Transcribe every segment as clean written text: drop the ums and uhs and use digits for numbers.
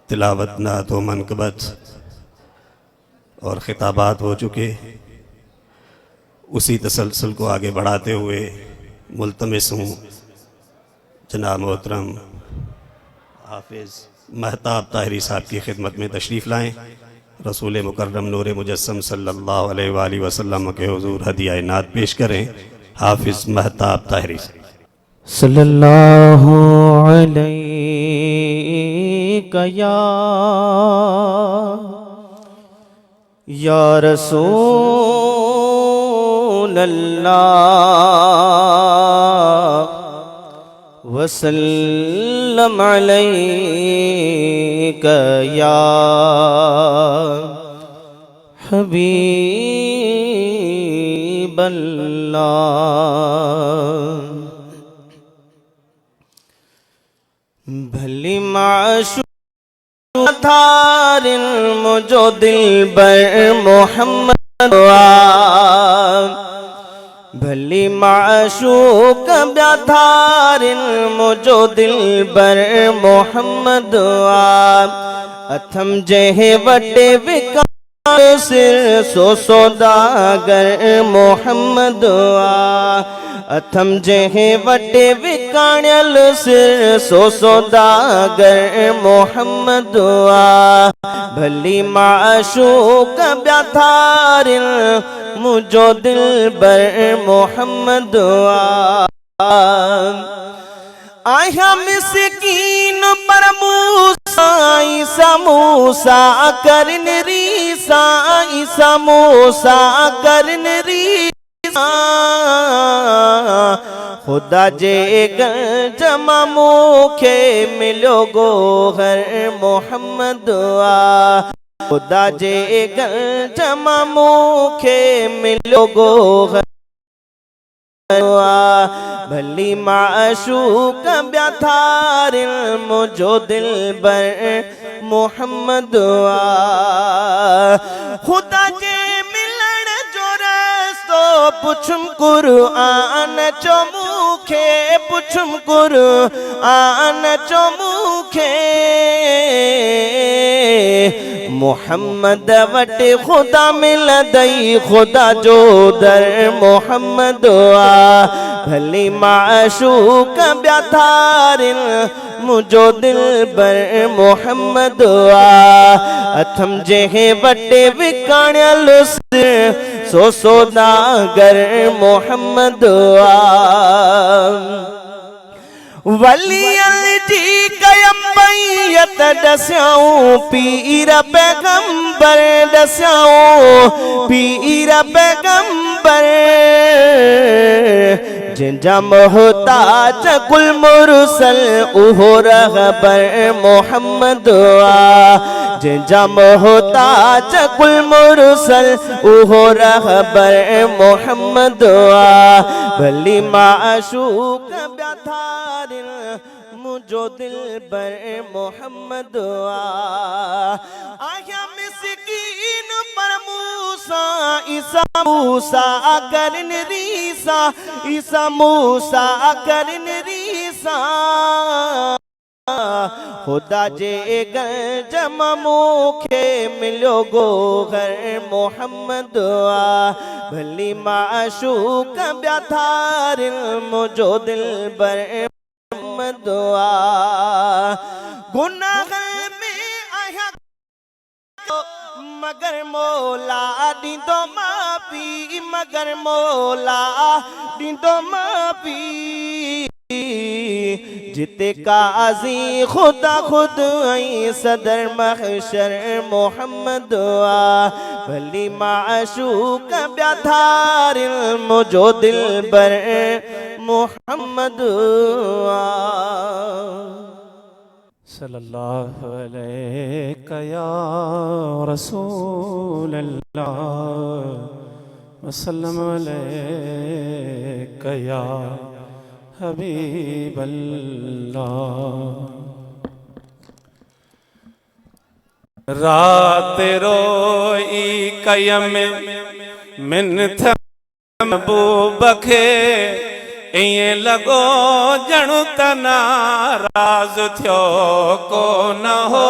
تلاوت نعت و منقبت اور خطابات ہو چکے، اسی تسلسل کو آگے بڑھاتے ہوئے ملتمس ہوں جناب محترم حافظ مہتاب طاہری صاحب کی خدمت میں تشریف لائیں، رسول مکرم نور مجسم صلی اللہ علیہ وآلہ وسلم کے حضور ہدیہ نعت پیش کریں۔ حافظ مہتاب طاہری صلی اللہ علیہ یا رسول اللہ وسلم علیک یا حبیب اللہ۔ بھلی معشوق تھار مجھو دل بر محمد بھلی معشوق بیاتھار مجھو دل بر محمد اتھم جہے وڈے وکار سر سو سوداگر محمد اتھم جہے وڈے وکانیل سر سو سوداگر محمد بھلی معشوق بیاتھار مجھو دل بر محمد آیا مسکین پر موسیٰ عیسیٰ موسیٰ کرن ریسیٰ عیسیٰ موسیٰ کرن ریسیٰ خدا جے گر جمع موکھے ملو گو غر محمد خدا جے گر جمع موکھے ملو گو غر بھلی معشوق بیاتھار مجھو دل بر محمد خدا جے ملن جو رستو پچھم قرآن چموکھے پچھم قرآن چموکھے محمد وٹ خدا مل دئی خدا جو در محمد بھلی معشوق بیاتھار مجھو دل بر محمد اتھم جہے وٹے وکانیل سر سو سوداگر محمد ولی جی قیم بیت ڈسیاؤں پیر پیغمبر ڈسیاؤں پیر پیغمبر جنجا محتاج کل مرسل اوہو رغبر محمد جنجا محتاج کل مرسل اوہو رغبر محمد بھلی معشوق بیاتھار مجھو دل بر محمد آیا مسکین پر موسیٰ عیسیٰ موسیٰ کرن ریسیٰ عیسیٰ موسیٰ کرن ریسیٰ خدا جے گر جمع موکھے ملو گو غر محمد بھلی معشوق بیاتھار مجھو دل بر محمد گناہ میں آیا مگر مولا دیندو معافی مگر مولا دیندو معافی جتے قاضی خدا خود آئی صدر محشر محمد بھلی معشوق بیاتھار مجھو دل بر محمد صلی اللہ علیہ یا رسول اللہ وسلم علیہ یا حبیب اللہ۔ رات روئی قیم من تھم ابو بکھے یہ لگو جنو تناراض تھیو کو نہ ہو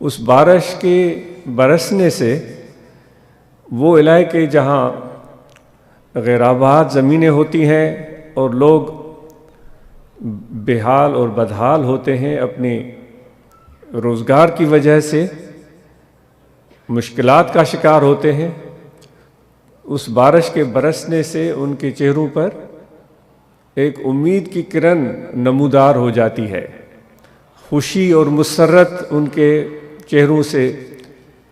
اس بارش کے برسنے سے وہ علاقے جہاں غیر آباد زمینیں ہوتی ہیں اور لوگ بے حال اور بدحال ہوتے ہیں، اپنی روزگار کی وجہ سے مشکلات کا شکار ہوتے ہیں، اس بارش کے برسنے سے ان کے چہروں پر ایک امید کی کرن نمودار ہو جاتی ہے، خوشی اور مسرت ان کے چہروں سے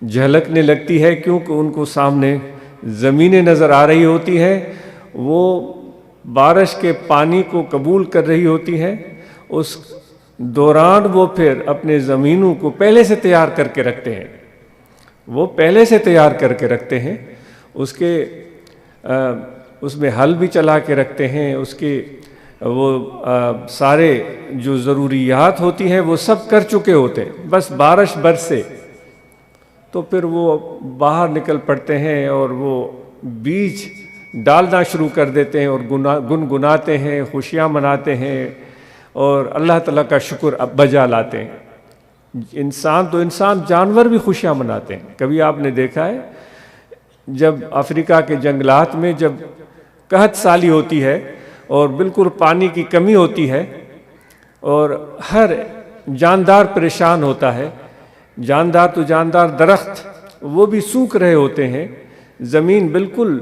جھلکنے لگتی ہے، کیونکہ ان کو سامنے زمینیں نظر آ رہی ہوتی ہیں، وہ بارش کے پانی کو قبول کر رہی ہوتی ہیں، اس دوران وہ پھر اپنے زمینوں کو پہلے سے تیار کر کے رکھتے ہیں، وہ پہلے سے تیار کر کے رکھتے ہیں، اس میں ہل بھی چلا کے رکھتے ہیں، اس کے وہ سارے جو ضروریات ہوتی ہیں وہ سب کر چکے ہوتے ہیں، بس بارش برسے تو پھر وہ باہر نکل پڑتے ہیں اور وہ بیج ڈالنا شروع کر دیتے ہیں اور گنگناتے ہیں، خوشیاں مناتے ہیں اور اللہ تعالیٰ کا شکر بجا لاتے ہیں۔ انسان جانور بھی خوشیاں مناتے ہیں۔ کبھی آپ نے دیکھا ہے جب افریقہ کے جنگلات میں جب قحط سالی ہوتی ہے اور بالکل پانی کی کمی ہوتی ہے اور ہر جاندار پریشان ہوتا ہے، جاندار تو جاندار درخت وہ بھی سوکھ رہے ہوتے ہیں، زمین بالکل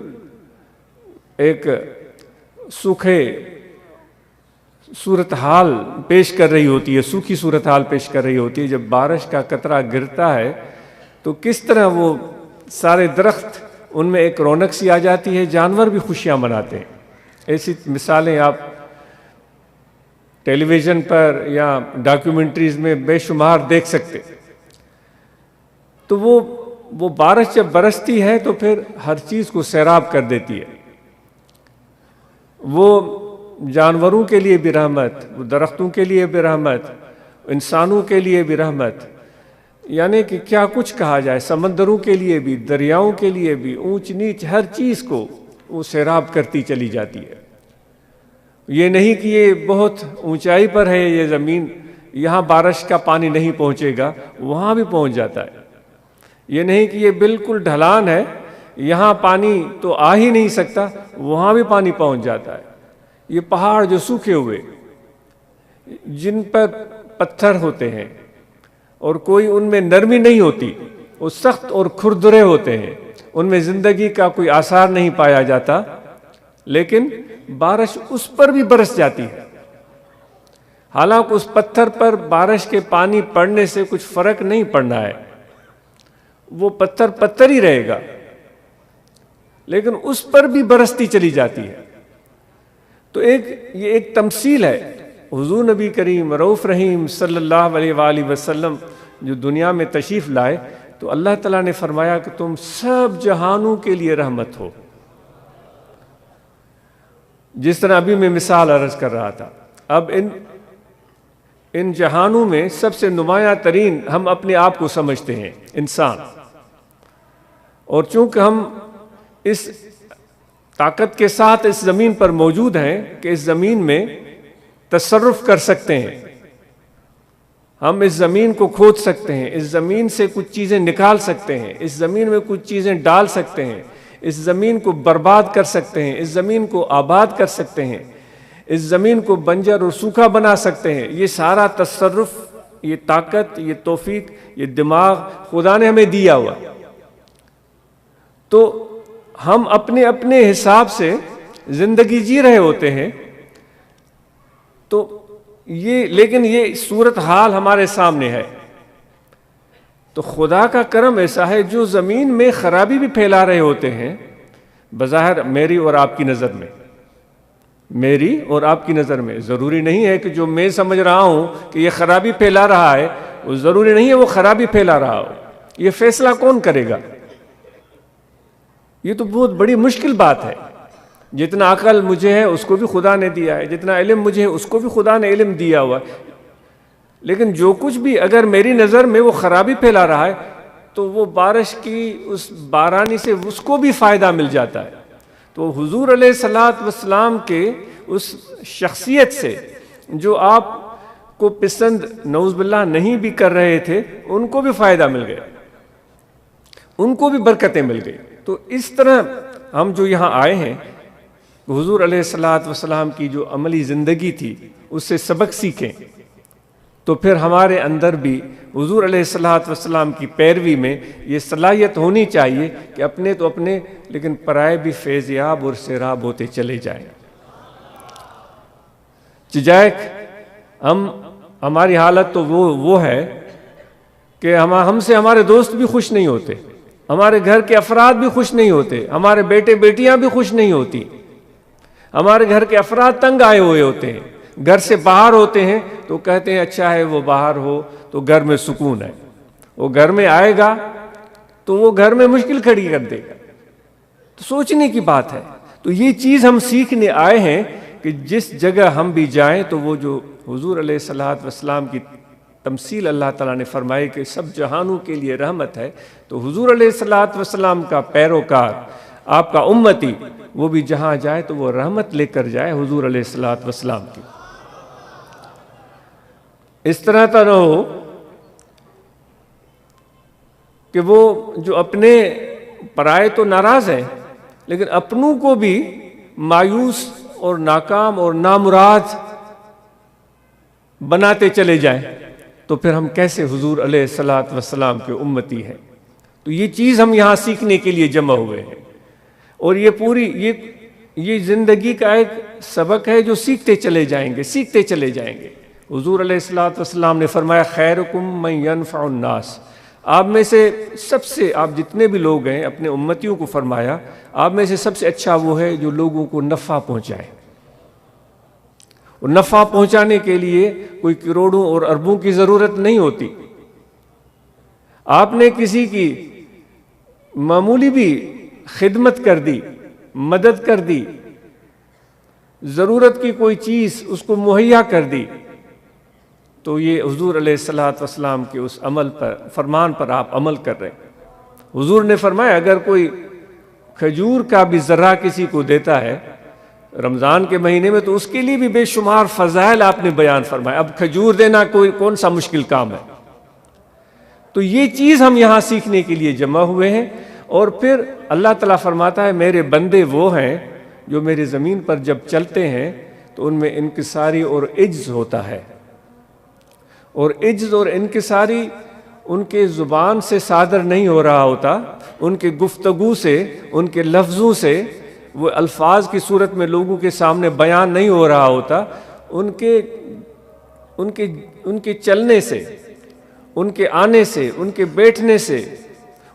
ایک سوکھے صورتحال پیش کر رہی ہوتی ہے، سوکھی صورتحال پیش کر رہی ہوتی ہے۔ جب بارش کا قطرہ گرتا ہے تو کس طرح وہ سارے درخت ان میں ایک رونق سی آ جاتی ہے، جانور بھی خوشیاں مناتے ہیں۔ ایسی مثالیں آپ ٹیلی ویژن پر یا ڈاکیومنٹریز میں بے شمار دیکھ سکتے۔ تو وہ بارش جب برستی ہے تو پھر ہر چیز کو سیراب کر دیتی ہے، وہ جانوروں کے لیے بھی رحمت، وہ درختوں کے لیے بھی رحمت، انسانوں کے لیے بھی رحمت، یعنی کہ کیا کچھ کہا جائے، سمندروں کے لیے بھی، دریاؤں کے لیے بھی، اونچ نیچ ہر چیز کو وہ سیراب کرتی چلی جاتی ہے۔ یہ نہیں کہ یہ بہت اونچائی پر ہے یہ زمین، یہاں بارش کا پانی نہیں پہنچے گا، وہاں بھی پہنچ جاتا ہے۔ یہ نہیں کہ یہ بالکل ڈھلان ہے، یہاں پانی تو آ ہی نہیں سکتا، وہاں بھی پانی پہنچ جاتا ہے۔ یہ پہاڑ جو سوکھے ہوئے، جن پر پتھر ہوتے ہیں اور کوئی ان میں نرمی نہیں ہوتی، وہ سخت اور کھردرے ہوتے ہیں، ان میں زندگی کا کوئی آثار نہیں پایا جاتا، لیکن بارش اس پر بھی برس جاتی ہے۔ حالانکہ اس پتھر پر بارش کے پانی پڑنے سے کچھ فرق نہیں پڑنا ہے، وہ پتھر پتھر ہی رہے گا، لیکن اس پر بھی برستی چلی جاتی ہے۔ تو یہ ایک تمثیل ہے۔ حضور نبی کریم رؤوف رحیم صلی اللہ علیہ وآلہ وسلم جو دنیا میں تشریف لائے تو اللہ تعالیٰ نے فرمایا کہ تم سب جہانوں کے لیے رحمت ہو۔ جس طرح ابھی میں مثال عرض کر رہا تھا، اب ان جہانوں میں سب سے نمایاں ترین ہم اپنے آپ کو سمجھتے ہیں، انسان، اور چونکہ ہم اس طاقت کے ساتھ اس زمین پر موجود ہیں کہ اس زمین میں تصرف کر سکتے ہیں، ہم اس زمین کو کھود سکتے ہیں، اس زمین سے کچھ چیزیں نکال سکتے ہیں، اس زمین میں کچھ چیزیں ڈال سکتے ہیں، اس زمین کو برباد کر سکتے ہیں، اس زمین کو آباد کر سکتے ہیں، اس زمین کو بنجر اور سوکھا بنا سکتے ہیں۔ یہ سارا تصرف، یہ طاقت، یہ توفیق، یہ دماغ خدا نے ہمیں دیا ہوا۔ تو ہم اپنے اپنے حساب سے زندگی جی رہے ہوتے ہیں، تو لیکن یہ صورتحال ہمارے سامنے ہے۔ تو خدا کا کرم ایسا ہے جو زمین میں خرابی بھی پھیلا رہے ہوتے ہیں، بظاہر میری اور آپ کی نظر میں، میری اور آپ کی نظر میں ضروری نہیں ہے کہ جو میں سمجھ رہا ہوں کہ یہ خرابی پھیلا رہا ہے، وہ ضروری نہیں ہے وہ خرابی پھیلا رہا ہو۔ یہ فیصلہ کون کرے گا؟ یہ تو بہت بڑی مشکل بات ہے۔ جتنا عقل مجھے ہے اس کو بھی خدا نے دیا ہے، جتنا علم مجھے ہے اس کو بھی خدا نے علم دیا ہوا ہے، لیکن جو کچھ بھی اگر میری نظر میں وہ خرابی پھیلا رہا ہے تو وہ بارش کی اس بارانی سے اس کو بھی فائدہ مل جاتا ہے۔ تو حضور علیہ الصلوۃ والسلام کے اس شخصیت سے جو آپ کو پسند نعوذ باللہ نہیں بھی کر رہے تھے ان کو بھی فائدہ مل گیا، ان کو بھی برکتیں مل گئی. تو اس طرح ہم جو یہاں آئے ہیں حضور علیہ الصلوۃ والسلام کی جو عملی زندگی تھی اس سے سبق سیکھیں، تو پھر ہمارے اندر بھی حضور علیہ الصلوۃ والسلام کی پیروی میں یہ صلاحیت ہونی چاہیے کہ اپنے تو اپنے لیکن پرائے بھی فیضیاب اور سیراب ہوتے چلے جائیں. چجائک ہماری حالت تو وہ ہے کہ ہم سے ہمارے دوست بھی خوش نہیں ہوتے، ہمارے گھر کے افراد بھی خوش نہیں ہوتے، ہمارے بیٹے بیٹیاں بھی خوش نہیں ہوتی، ہمارے گھر کے افراد تنگ آئے ہوئے ہوتے ہیں، گھر سے باہر ہوتے ہیں تو کہتے ہیں اچھا ہے وہ باہر ہو تو گھر میں سکون ہے، وہ گھر میں آئے گا تو وہ گھر میں مشکل کھڑی کر دے گا. تو سوچنے کی بات ہے. تو یہ چیز ہم سیکھنے آئے ہیں کہ جس جگہ ہم بھی جائیں تو وہ جو حضور علیہ الصلوۃ والسلام کی تمثیل اللہ تعالیٰ نے فرمائی کہ سب جہانوں کے لیے رحمت ہے، تو حضور علیہ الصلوۃ والسلام کا پیروکار، آپ کا امتی، وہ بھی جہاں جائے تو وہ رحمت لے کر جائے حضور علیہ الصلوۃ والسلام کی. اس طرح تو نہ ہو کہ وہ جو اپنے پرائے تو ناراض ہیں لیکن اپنوں کو بھی مایوس اور ناکام اور نامراد بناتے چلے جائیں، تو پھر ہم کیسے حضور علیہ الصلوۃ والسلام کے امتی ہیں. تو یہ چیز ہم یہاں سیکھنے کے لیے جمع ہوئے ہیں، اور یہ پوری یہ زندگی کا ایک سبق ہے جو سیکھتے چلے جائیں گے. حضور علیہ الصلوۃ والسلام نے فرمایا خیرکم من ینفع الناس، آپ میں سے سب سے، آپ جتنے بھی لوگ ہیں اپنے امتیوں کو فرمایا آپ میں سے سب سے اچھا وہ ہے جو لوگوں کو نفع پہنچائے. اور نفع پہنچانے کے لیے کوئی کروڑوں اور اربوں کی ضرورت نہیں ہوتی. آپ نے کسی کی معمولی بھی خدمت کر دی، مدد کر دی، ضرورت کی کوئی چیز اس کو مہیا کر دی، تو یہ حضور علیہ الصلوۃ والسلام کے اس عمل پر، فرمان پر آپ عمل کر رہے ہیں. حضور نے فرمایا اگر کوئی کھجور کا بھی ذرہ کسی کو دیتا ہے رمضان کے مہینے میں تو اس کے لیے بھی بے شمار فضائل آپ نے بیان فرمایا. اب کھجور دینا کون سا مشکل کام ہے. تو یہ چیز ہم یہاں سیکھنے کے لیے جمع ہوئے ہیں. اور پھر اللہ تعالیٰ فرماتا ہے میرے بندے وہ ہیں جو میری زمین پر جب چلتے ہیں تو ان میں انکساری اور عجز ہوتا ہے، اور عجز اور انکساری ان کے زبان سے صادر نہیں ہو رہا ہوتا، ان کے گفتگو سے، ان کے لفظوں سے، وہ الفاظ کی صورت میں لوگوں کے سامنے بیان نہیں ہو رہا ہوتا، ان کے چلنے سے، ان کے آنے سے، ان کے بیٹھنے سے،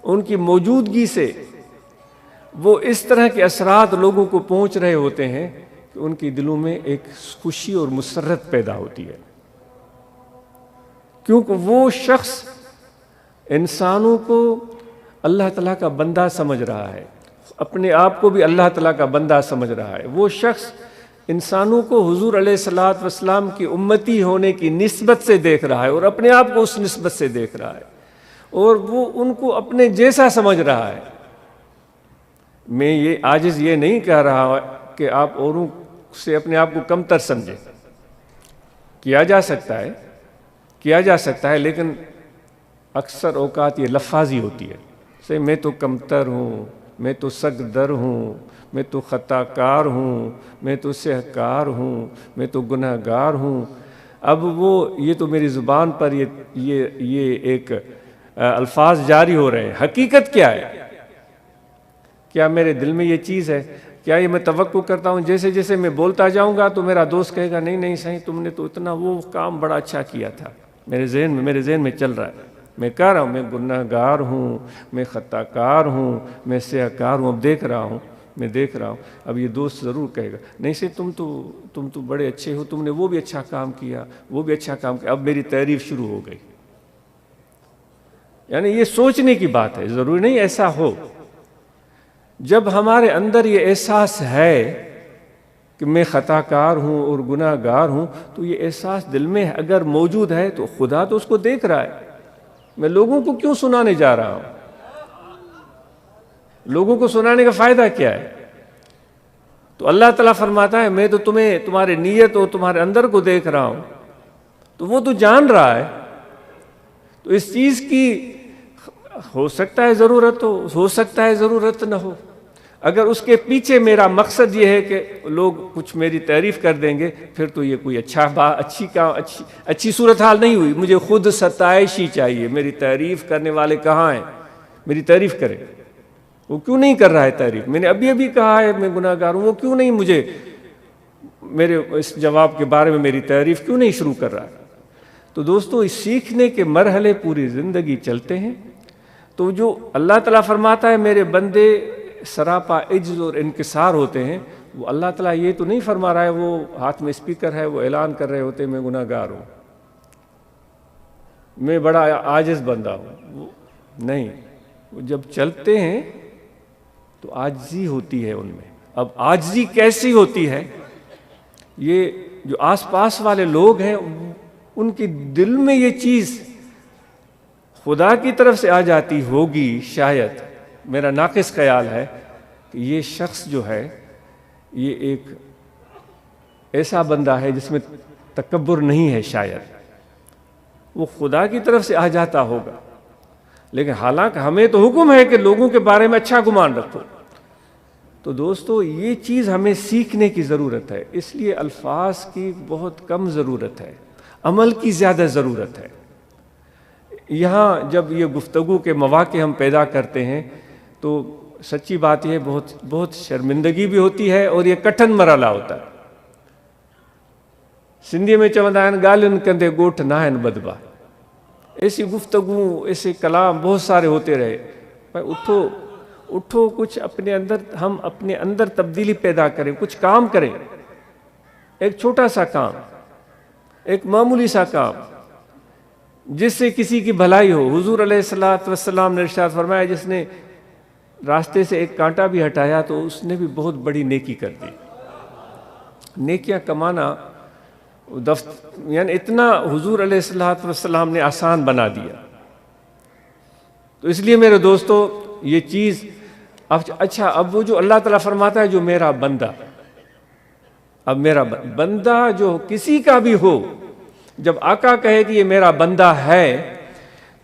ان کی موجودگی سے وہ اس طرح کے اثرات لوگوں کو پہنچ رہے ہوتے ہیں کہ ان کے دلوں میں ایک خوشی اور مسرت پیدا ہوتی ہے، کیونکہ وہ شخص انسانوں کو اللہ تعالیٰ کا بندہ سمجھ رہا ہے، اپنے آپ کو بھی اللہ تعالیٰ کا بندہ سمجھ رہا ہے. وہ شخص انسانوں کو حضور علیہ الصلوۃ والسلام کی امتی ہونے کی نسبت سے دیکھ رہا ہے اور اپنے آپ کو اس نسبت سے دیکھ رہا ہے، اور وہ ان کو اپنے جیسا سمجھ رہا ہے. میں یہ عاجز یہ نہیں کہہ رہا کہ آپ اوروں سے اپنے آپ کو کمتر سمجھیں، کیا جا سکتا ہے لیکن اکثر اوقات یہ لفاظی ہوتی ہے. میں تو کمتر ہوں، میں تو سگ در ہوں، میں تو خطا کار ہوں، میں تو سہکار ہوں، میں تو گناہ گار ہوں. اب یہ تو میری زبان پر یہ ایک الفاظ جاری ہو رہے ہیں. حقیقت کیا ہے؟ کیا میرے دل میں یہ چیز ہے؟ کیا یہ میں توقع کرتا ہوں جیسے جیسے میں بولتا جاؤں گا تو میرا دوست کہے گا نہیں صحیح، تم نے تو اتنا وہ کام بڑا اچھا کیا تھا. میرے ذہن میں چل رہا ہے، میں کہہ رہا ہوں میں گناہ گار ہوں، میں خطا کار ہوں، میں سیاکار ہوں. اب دیکھ رہا ہوں. اب یہ دوست ضرور کہے گا نہیں سے تم تو بڑے اچھے ہو، تم نے وہ بھی اچھا کام کیا، وہ بھی اچھا کام کیا. اب میری تعریف شروع ہو گئی. یعنی یہ سوچنے کی بات ہے، ضروری نہیں ایسا ہو. جب ہمارے اندر یہ احساس ہے کہ میں خطا کار ہوں اور گناہ گار ہوں، تو یہ احساس دل میں اگر موجود ہے تو خدا تو اس کو دیکھ رہا ہے. میں لوگوں کو کیوں سنانے جا رہا ہوں؟ لوگوں کو سنانے کا فائدہ کیا ہے؟ تو اللہ تعالیٰ فرماتا ہے میں تو تمہارے نیت اور تمہارے اندر کو دیکھ رہا ہوں. تو وہ تو جان رہا ہے، تو اس چیز کی ہو سکتا ہے ضرورت ہو سکتا ہے ضرورت نہ ہو. اگر اس کے پیچھے میرا مقصد یہ ہے کہ لوگ کچھ میری تعریف کر دیں گے، پھر تو یہ کوئی اچھی صورتحال نہیں ہوئی. مجھے خود ستائش ہی چاہیے. میری تعریف کرنے والے کہاں ہیں؟ میری تعریف کرے. وہ کیوں نہیں کر رہا ہے تعریف؟ میں نے ابھی کہا ہے میں گناہ گار ہوں. وہ کیوں نہیں مجھے میرے اس جواب کے بارے میں میری تعریف کیوں نہیں شروع کر رہا ہے؟ تو دوستو، اس سیکھنے کے مرحلے پوری زندگی چلتے ہیں. تو جو اللہ تعالیٰ فرماتا ہے میرے بندے سراپا عجز اور انکسار ہوتے ہیں، وہ اللہ تعالیٰ یہ تو نہیں فرما رہا ہے وہ ہاتھ میں اسپیکر ہے وہ اعلان کر رہے ہوتے میں گناہ گار ہوں، میں بڑا عاجز بندہ ہوں. نہیں، وہ جب چلتے ہیں تو عاجزی ہوتی ہے ان میں. اب عاجزی کیسی ہوتی ہے؟ یہ جو آس پاس والے لوگ ہیں ان کے دل میں یہ چیز خدا کی طرف سے آ جاتی ہوگی شاید. میرا ناقص خیال ہے کہ یہ شخص جو ہے یہ ایک ایسا بندہ ہے جس میں تکبر نہیں ہے، شاید وہ خدا کی طرف سے آ جاتا ہوگا. لیکن حالانکہ ہمیں تو حکم ہے کہ لوگوں کے بارے میں اچھا گمان رکھو. تو دوستو، یہ چیز ہمیں سیکھنے کی ضرورت ہے. اس لیے الفاظ کی بہت کم ضرورت ہے، عمل کی زیادہ ضرورت ہے. یہاں جب یہ گفتگو کے مواقع ہم پیدا کرتے ہیں تو سچی بات یہ بہت شرمندگی بھی ہوتی ہے اور یہ کٹھن مرحلہ ہوتا ہے. سندھی میں چوندا آہن گالن کندے گوٹھ نہ آہن بدبا. ایسی گفتگو ایسے کلام بہت سارے ہوتے رہے. اٹھو کچھ ہم اپنے اندر تبدیلی پیدا کریں، کچھ کام کریں. ایک چھوٹا سا کام، ایک معمولی سا کام جس سے کسی کی بھلائی ہو. حضور علیہ الصلوۃ والسلام نے ارشاد فرمایا جس نے راستے سے ایک کانٹا بھی ہٹایا تو اس نے بھی بہت بڑی نیکی کر دی. نیکیاں کمانا یعنی اتنا حضور علیہ الصلوۃ والسلام نے آسان بنا دیا. تو اس لیے میرے دوستو یہ چیز اچھا، اب وہ جو اللہ تعالیٰ فرماتا ہے جو میرا بندہ، اب میرا بندہ جو کسی کا بھی ہو، جب آقا کہے کہ یہ میرا بندہ ہے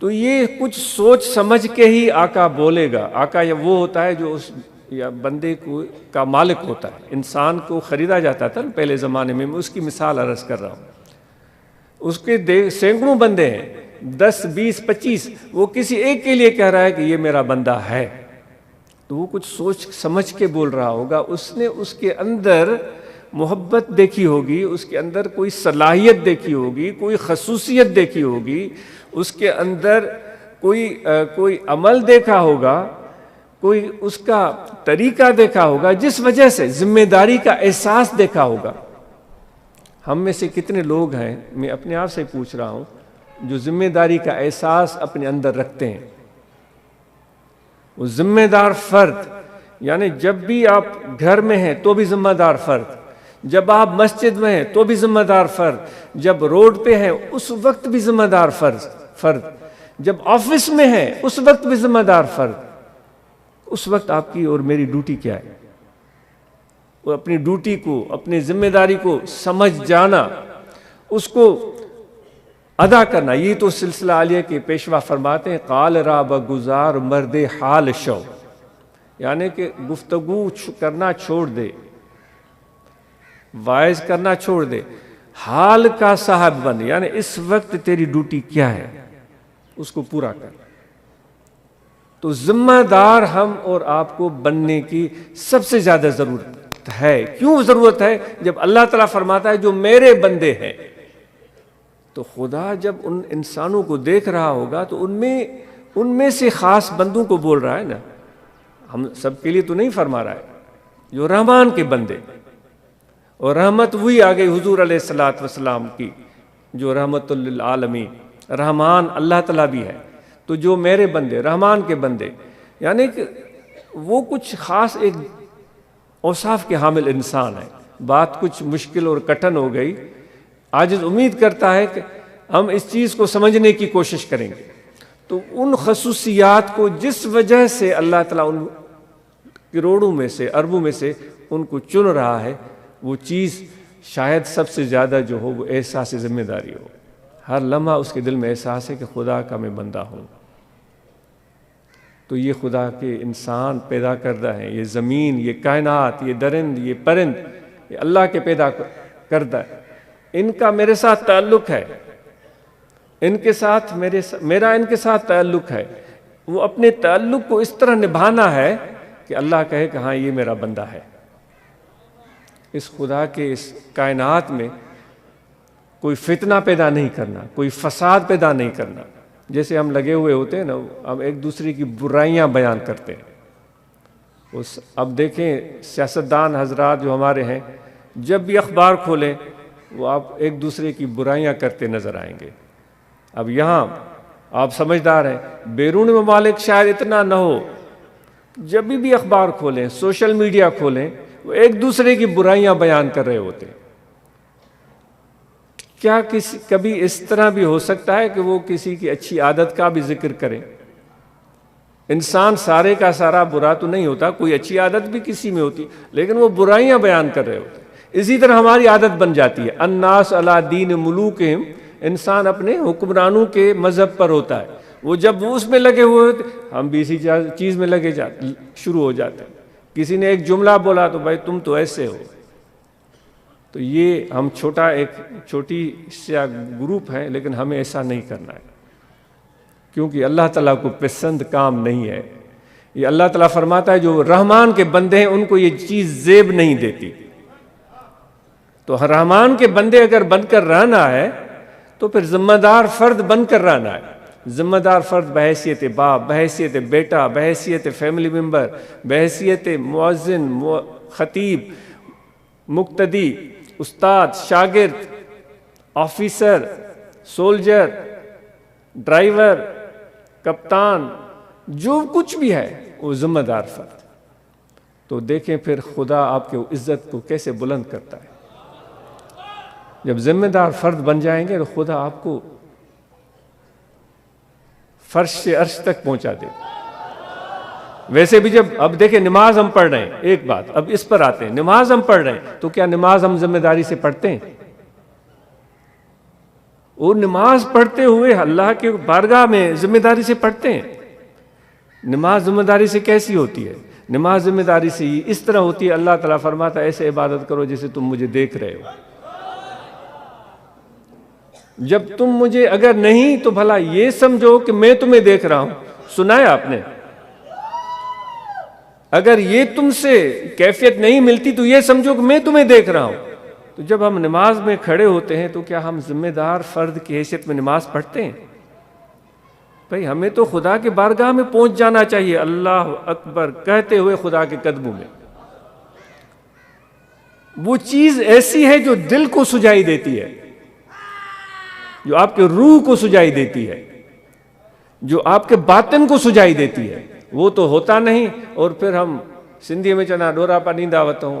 تو یہ کچھ سوچ سمجھ کے ہی آقا بولے گا. آقا یہ وہ ہوتا ہے جو اس یا بندے کا مالک ہوتا ہے. انسان کو خریدا جاتا تھا پہلے زمانے میں اس کی مثال عرض کر رہا ہوں. اس کے سینکڑوں بندے ہیں، 10 20 25، وہ کسی ایک کے لیے کہہ رہا ہے کہ یہ میرا بندہ ہے. تو وہ کچھ سوچ سمجھ کے بول رہا ہوگا. اس نے اس کے اندر محبت دیکھی ہوگی، اس کے اندر کوئی صلاحیت دیکھی ہوگی، کوئی خصوصیت دیکھی ہوگی، اس کے اندر کوئی عمل دیکھا ہوگا، کوئی اس کا طریقہ دیکھا ہوگا جس وجہ سے ذمہ داری کا احساس دیکھا ہوگا. ہم میں سے کتنے لوگ ہیں، میں اپنے آپ سے پوچھ رہا ہوں، جو ذمہ داری کا احساس اپنے اندر رکھتے ہیں؟ وہ ذمہ دار فرد، یعنی جب بھی آپ گھر میں ہیں تو بھی ذمہ دار فرد، جب آپ مسجد میں ہیں تو بھی ذمہ دار فرد، جب روڈ پہ ہیں اس وقت بھی ذمہ دار فرد، جب آفس میں ہیں اس وقت بھی ذمہ دار فرد. اس وقت آپ کی اور میری ڈیوٹی کیا ہے؟ وہ اپنی ڈیوٹی کو، اپنی ذمہ داری کو سمجھ جانا، اس کو ادا کرنا. یہ تو سلسلہ عالیہ کے پیشوا فرماتے ہیں قال را بگزار مرد حال شو، یعنی کہ گفتگو کرنا چھوڑ دے، وائز کرنا چھوڑ دے، حال کا صاحب بن. یعنی اس وقت تیری ڈیوٹی کیا ہے اس کو پورا کر. تو ذمہ دار ہم اور آپ کو بننے کی سب سے زیادہ ضرورت ہے. کیوں ضرورت ہے؟ جب اللہ تعالیٰ فرماتا ہے جو میرے بندے ہیں، تو خدا جب ان انسانوں کو دیکھ رہا ہوگا تو ان میں سے خاص بندوں کو بول رہا ہے نا. ہم سب کے لیے تو نہیں فرما رہا ہے. جو رحمان کے بندے، اور رحمت وہی آ گئی حضور علیہ الصلوۃ والسلام کی جو رحمت للعالمین، رحمان اللہ تعالیٰ بھی ہے. تو جو میرے بندے، رحمان کے بندے، یعنی کہ وہ کچھ خاص ایک اوصاف کے حامل انسان ہے. بات کچھ مشکل اور کٹھن ہو گئی. عاجز امید کرتا ہے کہ ہم اس چیز کو سمجھنے کی کوشش کریں گے. تو ان خصوصیات کو جس وجہ سے اللہ تعالیٰ ان کروڑوں میں سے، اربوں میں سے ان کو چن رہا ہے، وہ چیز شاید سب سے زیادہ جو ہو وہ احساس ذمہ داری ہو. ہر لمحہ اس کے دل میں احساس ہے کہ خدا کا میں بندہ ہوں. تو یہ خدا کے انسان پیدا کردہ ہیں، یہ زمین، یہ کائنات، یہ درند، یہ پرند، یہ اللہ کے پیدا کردہ ہے. ان کا میرے ساتھ تعلق ہے، ان کے ساتھ میرا ان کے ساتھ تعلق ہے. وہ اپنے تعلق کو اس طرح نبھانا ہے کہ اللہ کہے کہ ہاں یہ میرا بندہ ہے. اس خدا کے اس کائنات میں کوئی فتنہ پیدا نہیں کرنا، کوئی فساد پیدا نہیں کرنا. جیسے ہم لگے ہوئے ہوتے ہیں نا، ہم ایک دوسرے کی برائیاں بیان کرتے ہیں. اب دیکھیں سیاستدان حضرات جو ہمارے ہیں، جب بھی اخبار کھولیں وہ آپ ایک دوسرے کی برائیاں کرتے نظر آئیں گے. اب یہاں آپ سمجھدار ہیں، بیرون ممالک شاید اتنا نہ ہو. جب بھی اخبار کھولیں، سوشل میڈیا کھولیں، وہ ایک دوسرے کی برائیاں بیان کر رہے ہوتے ہیں. کیا کبھی اس طرح بھی ہو سکتا ہے کہ وہ کسی کی اچھی عادت کا بھی ذکر کریں؟ انسان سارے کا سارا برا تو نہیں ہوتا، کوئی اچھی عادت بھی کسی میں ہوتی، لیکن وہ برائیاں بیان کر رہے ہوتے ہیں. اسی طرح ہماری عادت بن جاتی ہے، الناس علی دین ملوکہم، انسان اپنے حکمرانوں کے مذہب پر ہوتا ہے. وہ جب وہ اس میں لگے ہوئے ہوتے، ہم بھی اسی چیز میں لگے شروع ہو جاتے ہیں. کسی نے ایک جملہ بولا تو بھائی تم تو ایسے ہو. تو یہ ہم چھوٹی سا گروپ ہیں، لیکن ہمیں ایسا نہیں کرنا ہے، کیونکہ اللہ تعالیٰ کو پسند کام نہیں ہے. یہ اللہ تعالیٰ فرماتا ہے جو رحمان کے بندے ہیں ان کو یہ چیز زیب نہیں دیتی. تو رحمان کے بندے اگر بن کر رہنا ہے تو پھر ذمہ دار فرد بن کر رہنا ہے. ذمہ دار فرد بحیثیت باپ، بحیثیت بیٹا، بحیثیت فیملی ممبر، بحیثیت مؤذن، خطیب، مقتدی، استاد، شاگرد، آفیسر، سولجر، ڈرائیور، کپتان، جو کچھ بھی ہے وہ ذمہ دار فرد. تو دیکھیں پھر خدا آپ کے عزت کو کیسے بلند کرتا ہے. جب ذمہ دار فرد بن جائیں گے تو خدا آپ کو فرش سے عرش تک پہنچا دے. ویسے بھی جب اب دیکھیں نماز ہم پڑھ رہے ہیں، ایک بات اب اس پر آتے ہیں، نماز ہم پڑھ رہے ہیں تو کیا نماز ہم ذمہ داری سے پڑھتے ہیں؟ اور نماز پڑھتے ہوئے اللہ کے بارگاہ میں ذمہ داری سے پڑھتے ہیں. نماز ذمہ داری سے کیسی ہوتی ہے؟ نماز ذمہ داری سے اس طرح ہوتی ہے، اللہ تعالیٰ فرماتا ہے ایسے عبادت کرو جیسے تم مجھے دیکھ رہے ہو. جب تم مجھے اگر نہیں تو بھلا یہ سمجھو کہ میں تمہیں دیکھ رہا ہوں. سنا ہے آپ نے؟ اگر یہ تم سے کیفیت نہیں ملتی تو یہ سمجھو کہ میں تمہیں دیکھ رہا ہوں. تو جب ہم نماز میں کھڑے ہوتے ہیں تو کیا ہم ذمہ دار فرد کی حیثیت میں نماز پڑھتے ہیں؟ بھئی ہمیں تو خدا کے بارگاہ میں پہنچ جانا چاہیے اللہ اکبر کہتے ہوئے خدا کے قدموں میں. وہ چیز ایسی ہے جو دل کو سجائی دیتی ہے، جو آپ کے روح کو سجائی دیتی ہے، جو آپ کے باطن کو سجائی دیتی ہے. وہ تو ہوتا نہیں. اور پھر ہم سندھی میں چنا ڈورا پا ڈیندا وتوں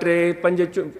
3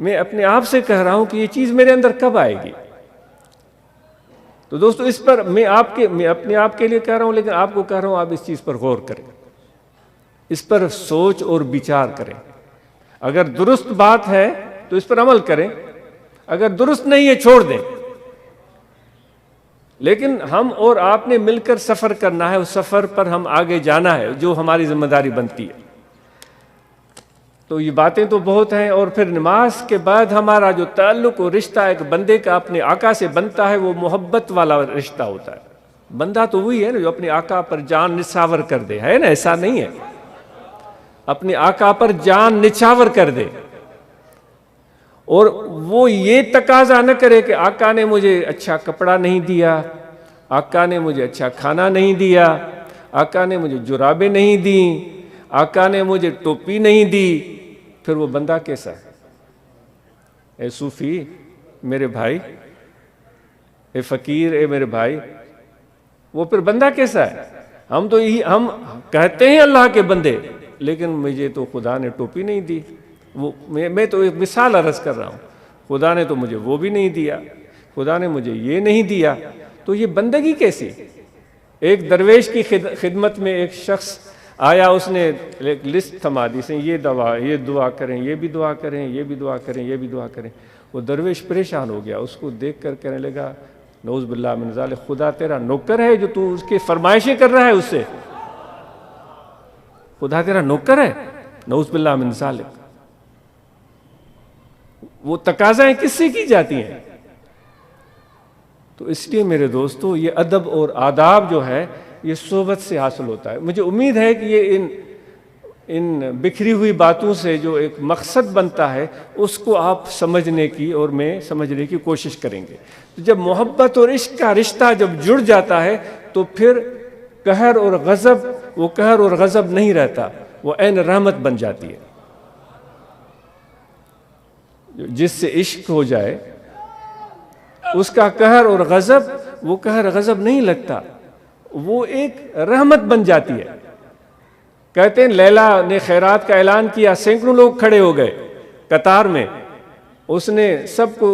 میں اپنے آپ سے کہہ رہا ہوں کہ یہ چیز میرے اندر کب آئے گی؟ تو دوستو اس پر میں اپنے آپ کے لیے کہہ رہا ہوں، لیکن آپ کو کہہ رہا ہوں آپ اس چیز پر غور کریں، اس پر سوچ اور بچار کریں۔ اگر درست بات ہے تو اس پر عمل کریں، اگر درست نہیں ہے چھوڑ دیں۔ لیکن ہم اور آپ نے مل کر سفر کرنا ہے، اس سفر پر ہم آگے جانا ہے، جو ہماری ذمہ داری بنتی ہے۔ تو یہ باتیں تو بہت ہیں، اور پھر نماز کے بعد ہمارا جو تعلق اور رشتہ ایک بندے کا اپنے آقا سے بنتا ہے، وہ محبت والا رشتہ ہوتا ہے۔ بندہ تو وہی ہے نا جو اپنے آقا پر جان نچھاور کر دے، ہے نا؟ ایسا نہیں ہے، اپنے آقا پر جان نچھاور کر دے، اور وہ یہ تقاضا نہ کرے کہ آقا نے مجھے اچھا کپڑا نہیں دیا، آقا نے مجھے اچھا کھانا نہیں دیا، آقا نے مجھے جرابیں نہیں دیں، آقا نے مجھے ٹوپی نہیں دی۔ پھر وہ بندہ کیسا ہے؟ اے صوفی میرے بھائی، اے فقیر اے میرے بھائی، وہ پھر بندہ کیسا ہے؟ ہم کہتے ہیں اللہ کے بندے، لیکن مجھے تو خدا نے ٹوپی نہیں دی، میں تو ایک مثال عرض کر رہا ہوں، خدا نے تو مجھے وہ بھی نہیں دیا، خدا نے مجھے یہ نہیں دیا۔ تو یہ بندگی کیسی؟ ایک درویش کی خدمت میں ایک شخص آیا، اس نے ایک لسٹ تھما دی، سے یہ دعا کریں، یہ بھی دعا کریں، یہ بھی دعا کریں، یہ بھی دعا کریں۔ وہ درویش پریشان ہو گیا، اس کو دیکھ کر کہنے لگا نعوذ باللہ من ذالک، خدا تیرا نوکر ہے جو تو اس کی فرمائشیں کر رہا ہے؟ اس سے خدا تیرا نوکر ہے؟ نعوذ باللہ من ذالک۔ وہ تقاضائیں کس سے کی جاتی ہیں؟ تو اس لیے میرے دوستو یہ ادب اور آداب جو ہے یہ صحبت سے حاصل ہوتا ہے۔ مجھے امید ہے کہ یہ ان بکھری ہوئی باتوں سے جو ایک مقصد بنتا ہے اس کو آپ سمجھنے کی اور میں سمجھنے کی کوشش کریں گے۔ جب محبت اور عشق کا رشتہ جب جڑ جاتا ہے تو پھر قہر اور غضب، وہ قہر اور غضب نہیں رہتا، وہ عین رحمت بن جاتی ہے۔ جس سے عشق ہو جائے اس کا قہر اور غضب، وہ قہر غضب نہیں لگتا، وہ ایک رحمت بن جاتی ہے۔ کہتے ہیں لیلا نے خیرات کا اعلان کیا، سینکڑوں لوگ کھڑے ہو گئے قطار میں، اس نے سب کو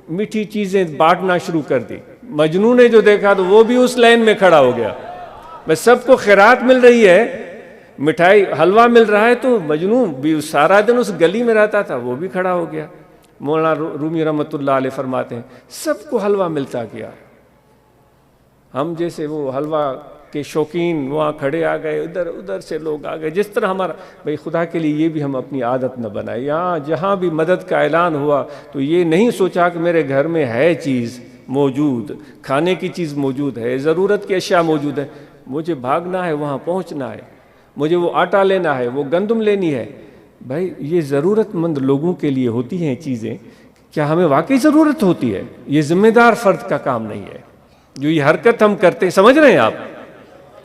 میٹھی چیزیں بانٹنا شروع کر دی۔ مجنوں نے جو دیکھا تو وہ بھی اس لائن میں کھڑا ہو گیا، بس سب کو خیرات مل رہی ہے، مٹھائی حلوہ مل رہا ہے، تو مجنوں بھی سارا دن اس گلی میں رہتا تھا، وہ بھی کھڑا ہو گیا۔ مولانا رومی رحمۃ اللہ علیہ فرماتے ہیں سب کو حلوہ ملتا گیا، ہم جیسے وہ حلوہ کے شوقین وہاں کھڑے آ گئے، ادھر سے لوگ آ گئے۔ جس طرح ہمارا بھائی خدا کے لیے یہ بھی ہم اپنی عادت نہ بنائیں، یہاں جہاں بھی مدد کا اعلان ہوا تو یہ نہیں سوچا کہ میرے گھر میں ہے چیز موجود، کھانے کی چیز موجود ہے، ضرورت کی اشیاء موجود ہے، مجھے بھاگنا ہے، وہاں پہنچنا ہے، مجھے وہ آٹا لینا ہے، وہ گندم لینی ہے۔ بھائی یہ ضرورت مند لوگوں کے لیے ہوتی ہیں چیزیں، کیا ہمیں واقعی ضرورت ہوتی ہے؟ یہ ذمہ دار فرد کا کام نہیں ہے جو یہ حرکت ہم کرتے ہیں۔ سمجھ رہے ہیں آپ؟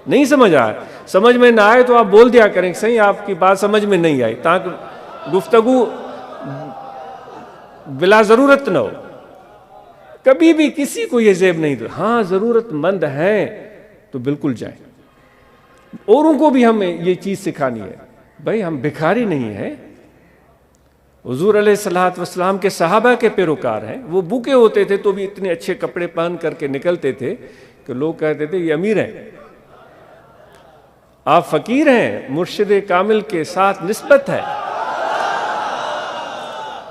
نہیں سمجھ آئے؟ سمجھ میں نہ آئے تو آپ بول دیا کریں صحیح آپ کی بات سمجھ میں نہیں آئی، تاکہ گفتگو بلا ضرورت نہ ہو۔ کبھی بھی کسی کو یہ زیب نہیں دو، ہاں ضرورت مند ہیں تو بالکل جائیں، اوروں کو بھی ہمیں یہ چیز سکھانی ہے۔ بھائی ہم بھکاری نہیں ہیں، حضور علیہ الصلوۃ والسلام کے صحابہ کے پیروکار ہیں، وہ بھوکے ہوتے تھے تو بھی اتنے اچھے کپڑے پہن کر کے نکلتے تھے کہ لوگ کہتے تھے یہ امیر ہیں، آپ فقیر ہیں، مرشد کامل کے ساتھ نسبت ہے۔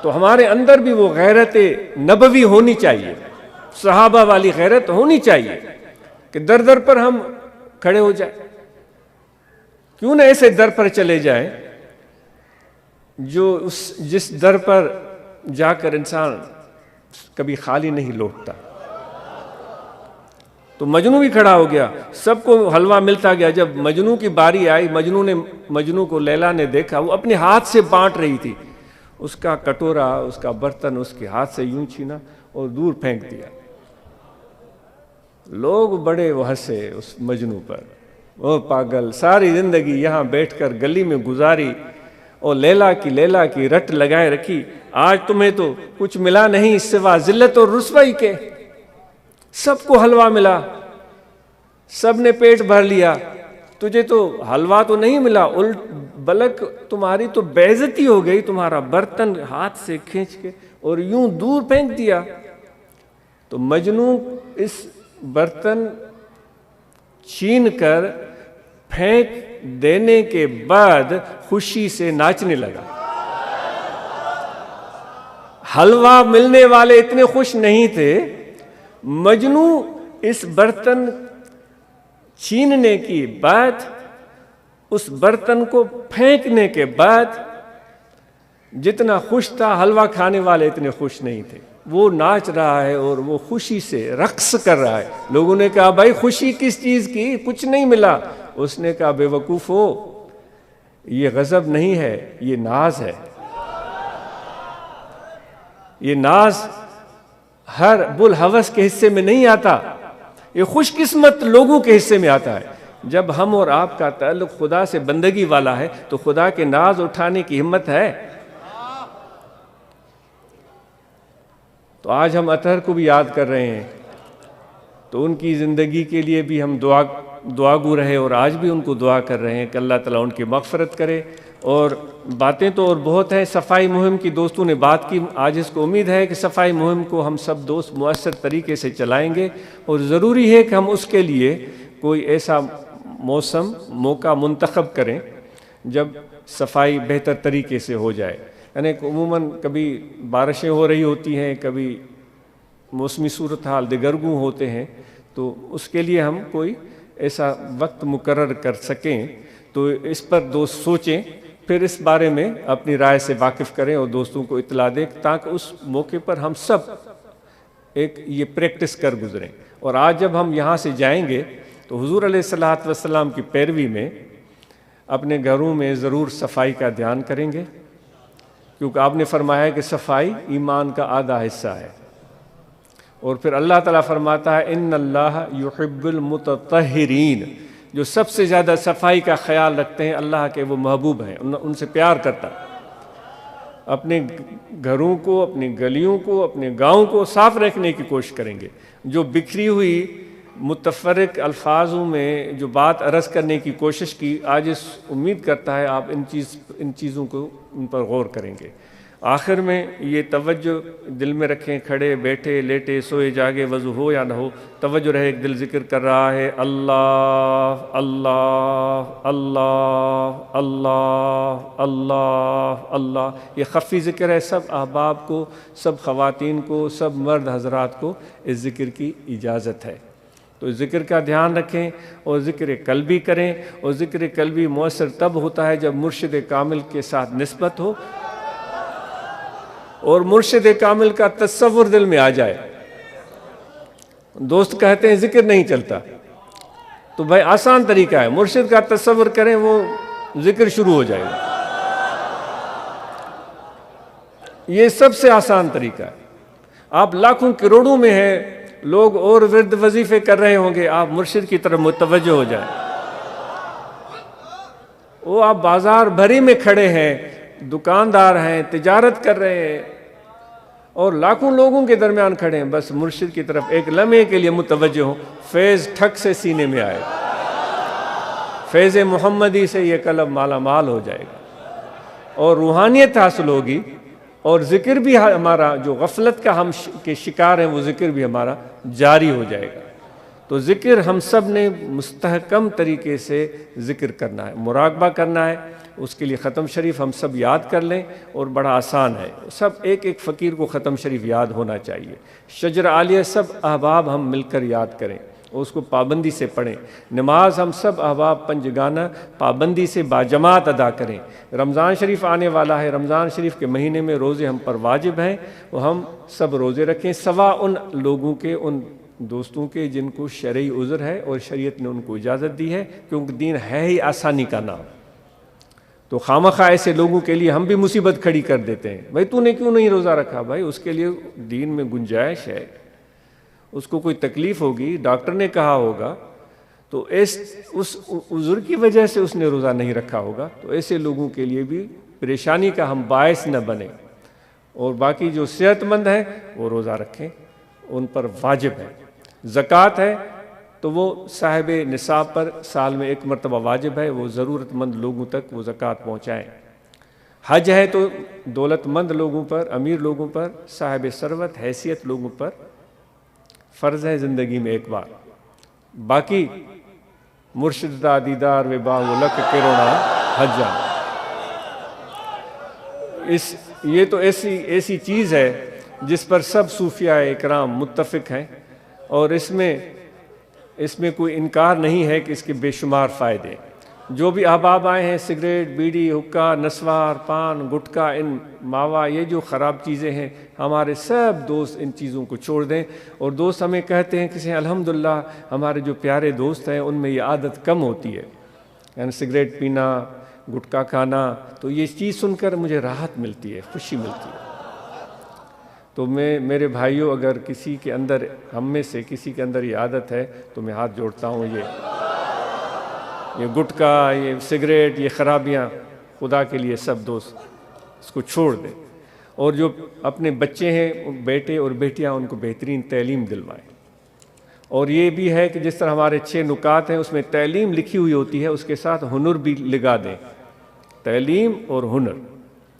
تو ہمارے اندر بھی وہ غیرت نبوی ہونی چاہیے، صحابہ والی غیرت ہونی چاہیے کہ در در پر ہم کھڑے ہو جائیں۔ کیوں نہ ایسے در پر چلے جائیں جو جس در پر جا کر انسان کبھی خالی نہیں لوٹتا۔ تو مجنوں بھی کھڑا ہو گیا، سب کو حلوہ ملتا گیا۔ جب مجنوں کی باری آئی، مجنوں کو لیلا نے دیکھا، وہ اپنے ہاتھ سے بانٹ رہی تھی، اس کا کٹورا، اس کا برتن اس کے ہاتھ سے یوں چھینا اور دور پھینک دیا۔ لوگ بڑے وہ ہنسے اس مجنوں پر، وہ پاگل ساری زندگی یہاں بیٹھ کر گلی میں گزاری اور لیلا کی رٹ لگائے رکھی، آج تمہیں تو کچھ ملا نہیں سوا ذلت اور رسوائی کے۔ سب کو حلوہ ملا، سب نے پیٹ بھر لیا، تجھے تو حلوہ تو نہیں ملا، بلک تمہاری تو بے عزتی ہو گئی، تمہارا برتن ہاتھ سے کھینچ کے اور یوں دور پھینک دیا۔ تو مجنو اس برتن چھین کر پھینک دینے کے بعد خوشی سے ناچنے لگا۔ حلوہ ملنے والے اتنے خوش نہیں تھے، مجنو اس برتن چھیننے کی بعد، اس برتن کو پھینکنے کے بعد جتنا خوش تھا، حلوہ کھانے والے اتنے خوش نہیں تھے۔ وہ ناچ رہا ہے اور وہ خوشی سے رقص کر رہا ہے۔ لوگوں نے کہا بھائی خوشی کس چیز کی، کچھ نہیں ملا۔ اس نے کہا بے وقوف ہو، یہ غضب نہیں ہے، یہ ناز ہے۔ یہ ناز ہر بلحوث کے حصے میں نہیں آتا، یہ خوش قسمت لوگوں کے حصے میں آتا ہے۔ جب ہم اور آپ کا تعلق خدا سے بندگی والا ہے تو خدا کے ناز اٹھانے کی ہمت ہے۔ تو آج ہم اطہر کو بھی یاد کر رہے ہیں، تو ان کی زندگی کے لیے بھی ہم دعا گو رہے، اور آج بھی ان کو دعا کر رہے ہیں کہ اللہ تعالیٰ ان کی مغفرت کرے۔ اور باتیں تو اور بہت ہیں صفائی مہم کی، دوستوں نے بات کی۔ آج اس کو امید ہے کہ صفائی مہم کو ہم سب دوست مؤثر طریقے سے چلائیں گے، اور ضروری ہے کہ ہم اس کے لیے کوئی ایسا موقع منتخب کریں جب صفائی بہتر طریقے سے ہو جائے۔ یعنی عموماً کبھی بارشیں ہو رہی ہوتی ہیں، کبھی موسمی صورتحال دگرگوں ہوتے ہیں، تو اس کے لیے ہم کوئی ایسا وقت مقرر کر سکیں، تو اس پر دوست سوچیں، پھر اس بارے میں اپنی رائے سے واقف کریں اور دوستوں کو اطلاع دیں، تاکہ اس موقع پر ہم سب ایک یہ پریکٹس کر گزریں۔ اور آج جب ہم یہاں سے جائیں گے تو حضور علیہ الصلوۃ والسلام کی پیروی میں اپنے گھروں میں ضرور صفائی کا دھیان کریں گے، کیونکہ آپ نے فرمایا ہے کہ صفائی ایمان کا آدھا حصہ ہے۔ اور پھر اللہ تعالیٰ فرماتا ہے ان اللہ یحب المتطہرین، جو سب سے زیادہ صفائی کا خیال رکھتے ہیں اللہ کے وہ محبوب ہیں، ان سے پیار کرتا ہے۔ اپنے گھروں کو، اپنی گلیوں کو، اپنے گاؤں کو صاف رکھنے کی کوشش کریں گے۔ جو بکھری ہوئی متفرق الفاظوں میں جو بات عرض کرنے کی کوشش کی، آج اس امید کرتا ہے آپ ان چیزوں کو ان پر غور کریں گے۔ آخر میں یہ توجہ دل میں رکھیں، کھڑے بیٹھے لیٹے سوئے جاگے وضو ہو یا نہ ہو، توجہ رہے، ایک دل ذکر کر رہا ہے اللہ اللہ اللہ اللہ اللہ اللہ۔ یہ خفی ذکر ہے، سب احباب کو، سب خواتین کو، سب مرد حضرات کو اس ذکر کی اجازت ہے۔ تو ذکر کا دھیان رکھیں اور ذکر قلبی کریں، اور ذکر قلبی مؤثر تب ہوتا ہے جب مرشد کامل کے ساتھ نسبت ہو اور مرشد کامل کا تصور دل میں آ جائے۔ دوست کہتے ہیں ذکر نہیں چلتا، تو بھائی آسان طریقہ ہے، مرشد کا تصور کریں، وہ ذکر شروع ہو جائے گا۔ یہ سب سے آسان طریقہ ہے۔ آپ لاکھوں کروڑوں میں ہیں لوگ اور ورد وظیفے کر رہے ہوں گے، آپ مرشد کی طرف متوجہ ہو جائیں۔ وہ آپ بازار بھری میں کھڑے ہیں، دکاندار ہیں، تجارت کر رہے ہیں، اور لاکھوں لوگوں کے درمیان کھڑے ہیں، بس مرشد کی طرف ایک لمحے کے لیے متوجہ ہوں، فیض ٹھک سے سینے میں آئے، فیض محمدی سے یہ قلب مالا مال ہو جائے گا، اور روحانیت حاصل ہوگی، اور ذکر بھی ہمارا جو غفلت کا ہم کے شکار ہیں وہ ذکر بھی ہمارا جاری ہو جائے گا۔ تو ذکر ہم سب نے مستحکم طریقے سے ذکر کرنا ہے، مراقبہ کرنا ہے۔ اس کے لیے ختم شریف ہم سب یاد کر لیں، اور بڑا آسان ہے، سب ایک ایک فقیر کو ختم شریف یاد ہونا چاہیے۔ شجر عالیہ سب احباب ہم مل کر یاد کریں اور اس کو پابندی سے پڑھیں۔ نماز ہم سب احباب پنجگانہ پابندی سے باجماعت ادا کریں۔ رمضان شریف آنے والا ہے، رمضان شریف کے مہینے میں روزے ہم پر واجب ہیں، وہ ہم سب روزے رکھیں، سوا ان لوگوں کے، ان دوستوں کے جن کو شرعی عذر ہے اور شریعت نے ان کو اجازت دی ہے، کیونکہ دین ہے ہی آسانی کا نام۔ تو خامخواہ ایسے لوگوں کے لیے ہم بھی مصیبت کھڑی کر دیتے ہیں، بھائی تو نے کیوں نہیں روزہ رکھا؟ بھائی اس کے لیے دین میں گنجائش ہے، اس کو کوئی تکلیف ہوگی، ڈاکٹر نے کہا ہوگا، تو اس عذر کی وجہ سے اس نے روزہ نہیں رکھا ہوگا۔ تو ایسے لوگوں کے لیے بھی پریشانی کا ہم باعث نہ بنیں، اور باقی جو صحت مند ہیں وہ روزہ رکھیں، ان پر واجب ہے۔ زکوٰۃ ہے، تو وہ صاحب نصاب پر سال میں ایک مرتبہ واجب ہے وہ ضرورت مند لوگوں تک وہ زکوٰۃ پہنچائیں۔ حج ہے تو دولت مند لوگوں پر، امیر لوگوں پر، صاحب ثروت حیثیت لوگوں پر فرض ہے زندگی میں ایک بار۔ باقی مرشد دا دیدار و باغ لک کروڑا حجا، یہ تو ایسی چیز ہے جس پر سب صوفیاء اکرام متفق ہیں، اور اس میں کوئی انکار نہیں ہے کہ اس کے بے شمار فائدے۔ جو بھی احباب آئے ہیں سگریٹ، بیڑی، حکا، نسوار، پان، گٹکا، ان ماوا، یہ جو خراب چیزیں ہیں، ہمارے سب دوست ان چیزوں کو چھوڑ دیں۔ اور دوست ہمیں کہتے ہیں کہ الحمدللہ ہمارے جو پیارے دوست ہیں ان میں یہ عادت کم ہوتی ہے، یعنی سگریٹ پینا، گٹکا کھانا، تو یہ چیز سن کر مجھے راحت ملتی ہے، خوشی ملتی ہے۔ تو میرے بھائیوں، اگر کسی کے اندر، ہم میں سے کسی کے اندر یہ عادت ہے تو میں ہاتھ جوڑتا ہوں، یہ گٹکا، یہ سگریٹ، یہ خرابیاں خدا کے لیے سب دوست اس کو چھوڑ دیں، اور جو اپنے بچے ہیں بیٹے اور بیٹیاں ان کو بہترین تعلیم دلوائیں۔ اور یہ بھی ہے کہ جس طرح ہمارے 6 نکات ہیں اس میں تعلیم لکھی ہوئی ہوتی ہے، اس کے ساتھ ہنر بھی لگا دیں، تعلیم اور ہنر۔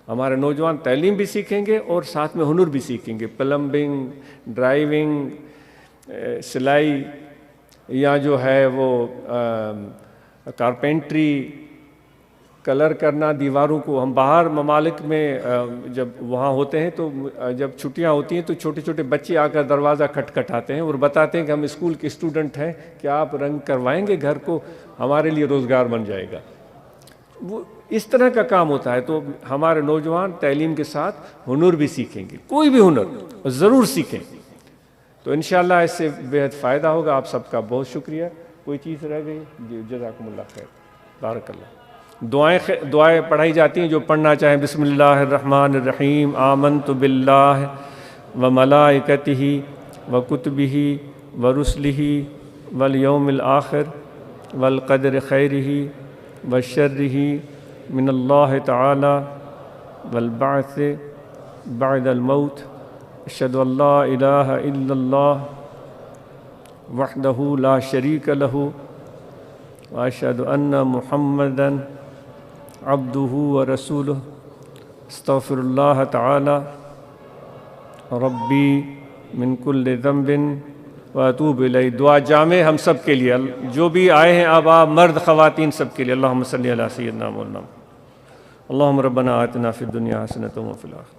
ہمارے نوجوان تعلیم بھی سیکھیں گے اور ساتھ میں ہنر بھی سیکھیں گے، پلمبنگ، ڈرائیونگ، سلائی، یا جو ہے وہ کارپینٹری، کلر کرنا دیواروں کو۔ ہم باہر ممالک میں جب وہاں ہوتے ہیں تو جب چھٹیاں ہوتی ہیں تو چھوٹے چھوٹے بچے آ کر دروازہ کھٹکھٹاتے ہیں اور بتاتے ہیں کہ ہم اسکول کے اسٹوڈنٹ ہیں، کیا آپ رنگ کروائیں گے گھر کو، ہمارے لیے روزگار بن جائے گا۔ وہ اس طرح کا کام ہوتا ہے۔ تو ہمارے نوجوان تعلیم کے ساتھ ہنر بھی سیکھیں گے، کوئی بھی ہنر ضرور سیکھیں، تو انشاءاللہ اس سے بہت فائدہ ہوگا۔ آپ سب کا بہت شکریہ۔ کوئی چیز رہ گئی؟ جی، جزاکم اللہ خیر، بارک اللہ۔ دعائیں پڑھائی جاتی ہیں، جو پڑھنا چاہیں۔ بسم اللہ الرحمن الرحیم، آمنت باللہ وملائکتہ وکتبہ ورسلہ والیوم الآخر والقدر خیرہ وشرہ من اللہ تعالی والبعث بعد الموت، اشہد ان لا الہ الا اللہ وحدہ لا شریک لہ واشہد ان محمدا عبدہ ورسولہ، استغفر اللہ تعالی ربی من کل ذنب واتوب الیہ۔ دعا جامع ہم سب کے لیے، جو بھی آئے ہیں آبا، مرد خواتین، سب کے لیے۔ اللہم صلی علی سیدنا مولانا، اللہم ربنا آتنا فی الدنیا حسنۃ وفی الآخرہ،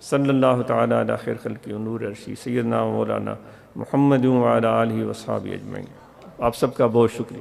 صلی اللہ تعالی علی خیر خلقہ ونور عرشہ سیدنا مولانا محمد وعلی آلہ وصحبہ اجمعین۔ آپ سب کا بہت شکریہ۔